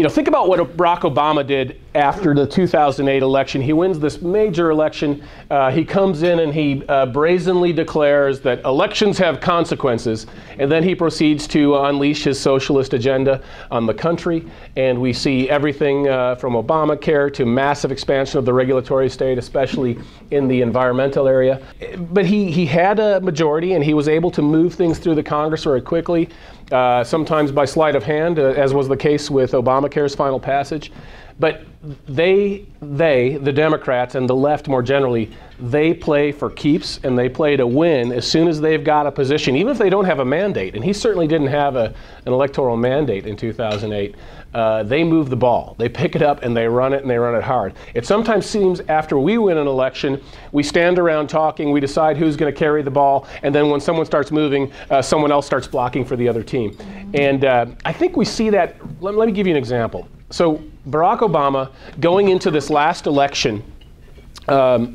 You know, think about what Barack Obama did after the 2008 election. He wins this major election. He comes in and he brazenly declares that elections have consequences, and then he proceeds to unleash his socialist agenda on the country. And we see everything from Obamacare to massive expansion of the regulatory state, especially in the environmental area. But he had a majority, and he was able to move things through the Congress very quickly. Sometimes by sleight of hand, as was the case with Obamacare's final passage. But the Democrats and the left more generally, they play for keeps and they play to win as soon as they've got a position, even if they don't have a mandate. And he certainly didn't have an electoral mandate in 2008. They move the ball. They pick it up and they run it, and they run it hard. It sometimes seems after we win an election, we stand around talking, we decide who's going to carry the ball, and then when someone starts moving, someone else starts blocking for the other team. And I think we see that. Let me give you an example. So Barack Obama, going into this last election,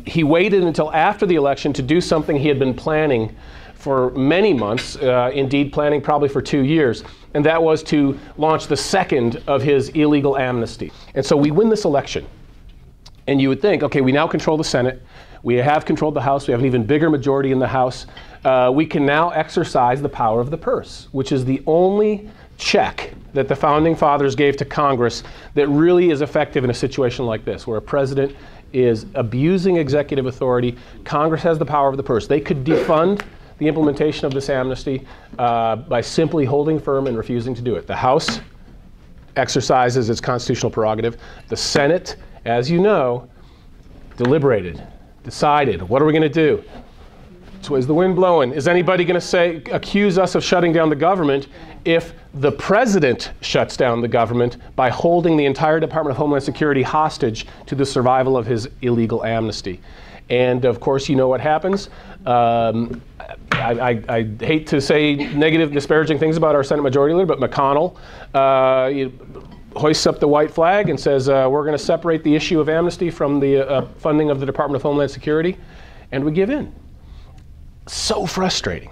he waited until after the election to do something he had been planning for many months, indeed planning probably for 2 years, and that was to launch the second of his illegal amnesty. And so we win this election, and you would think, okay, we now control the Senate, we have controlled the House, we have an even bigger majority in the House, we can now exercise the power of the purse, which is the only check that the Founding Fathers gave to Congress that really is effective in a situation like this, where a president is abusing executive authority. Congress has the power of the purse. They could defund the implementation of this amnesty by simply holding firm and refusing to do it. The House exercises its constitutional prerogative. The Senate, as you know, deliberated, decided, what are we going to do? Which way is the wind blowing? Is anybody going to accuse us of shutting down the government if the president shuts down the government by holding the entire Department of Homeland Security hostage to the survival of his illegal amnesty? And of course, you know what happens. I hate to say negative, disparaging things about our Senate Majority Leader, but McConnell hoists up the white flag and says, we're going to separate the issue of amnesty from the funding of the Department of Homeland Security, and we give in. So frustrating.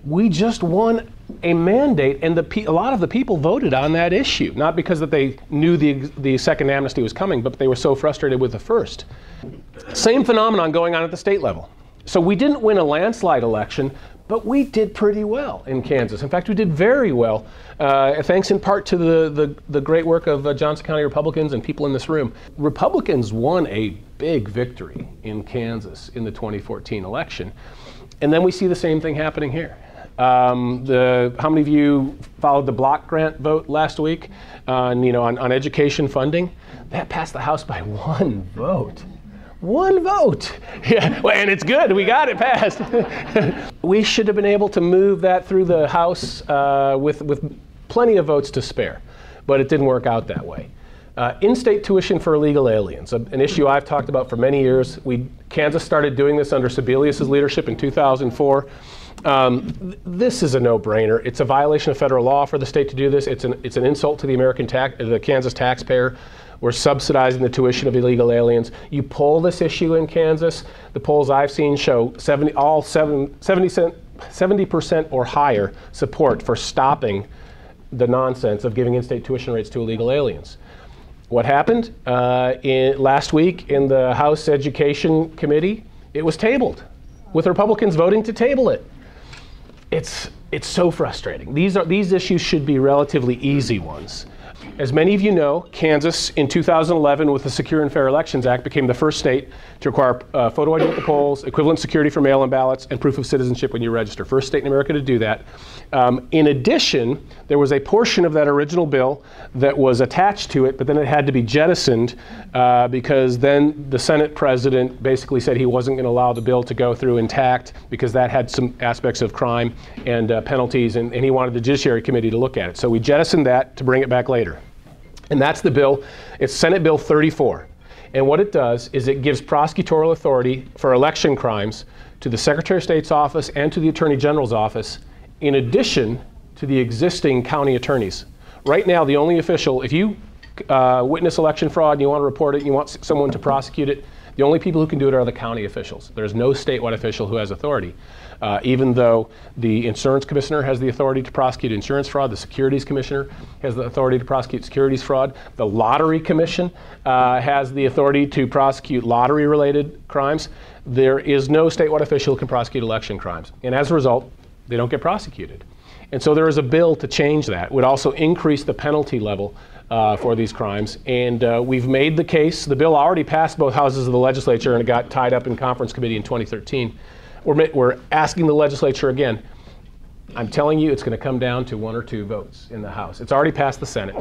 We just won a mandate, and a lot of the people voted on that issue, not because that they knew the second amnesty was coming, but they were so frustrated with the first. Same phenomenon going on at the state level. So we didn't win a landslide election, but we did pretty well in Kansas. In fact, we did very well, thanks in part to the great work of Johnson County Republicans and people in this room. Republicans won a big victory in Kansas in the 2014 election. And then we see the same thing happening here. How many of you followed the block grant vote last week on education funding? That passed the House by one vote. One vote. Yeah, well, and it's good. We got it passed. We should have been able to move that through the House with plenty of votes to spare, but it didn't work out that way. In-state tuition for illegal aliens, an issue I've talked about for many years. Kansas started doing this under Sebelius's leadership in 2004. This is a no-brainer. It's a violation of federal law for the state to do this. It's an insult to the Kansas taxpayer. We're subsidizing the tuition of illegal aliens. You poll this issue in Kansas, the polls I've seen show 70% or higher support for stopping the nonsense of giving in-state tuition rates to illegal aliens. What happened last week in the House Education Committee? It was tabled, with Republicans voting to table it. It's so frustrating. These issues should be relatively easy ones. As many of you know, Kansas in 2011 with the Secure and Fair Elections Act became the first state to require photo ID at the polls, equivalent security for mail-in ballots, and proof of citizenship when you register. First state in America to do that. In addition, there was a portion of that original bill that was attached to it, but then it had to be jettisoned because then the Senate president basically said he wasn't going to allow the bill to go through intact because that had some aspects of crime and penalties, and he wanted the Judiciary Committee to look at it. So we jettisoned that to bring it back later. And that's the bill. It's Senate Bill 34. And what it does is it gives prosecutorial authority for election crimes to the Secretary of State's office and to the Attorney General's office, in addition to the existing county attorneys. Right now, the only official, if you witness election fraud and you want to report it, you want someone to prosecute it, the only people who can do it are the county officials. There's no statewide official who has authority. Even though the insurance commissioner has the authority to prosecute insurance fraud, the securities commissioner has the authority to prosecute securities fraud, the lottery commission has the authority to prosecute lottery-related crimes, there is no statewide official who can prosecute election crimes. And as a result, they don't get prosecuted. And so there is a bill to change that. It would also increase the penalty level for these crimes. And we've made the case. The bill already passed both houses of the legislature, and it got tied up in conference committee in 2013. We're asking the legislature again. I'm telling you, it's going to come down to 1 or 2 votes in the House. It's already passed the Senate.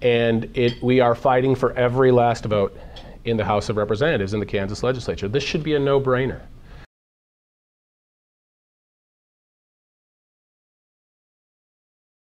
And we are fighting for every last vote in the House of Representatives in the Kansas legislature. This should be a no-brainer.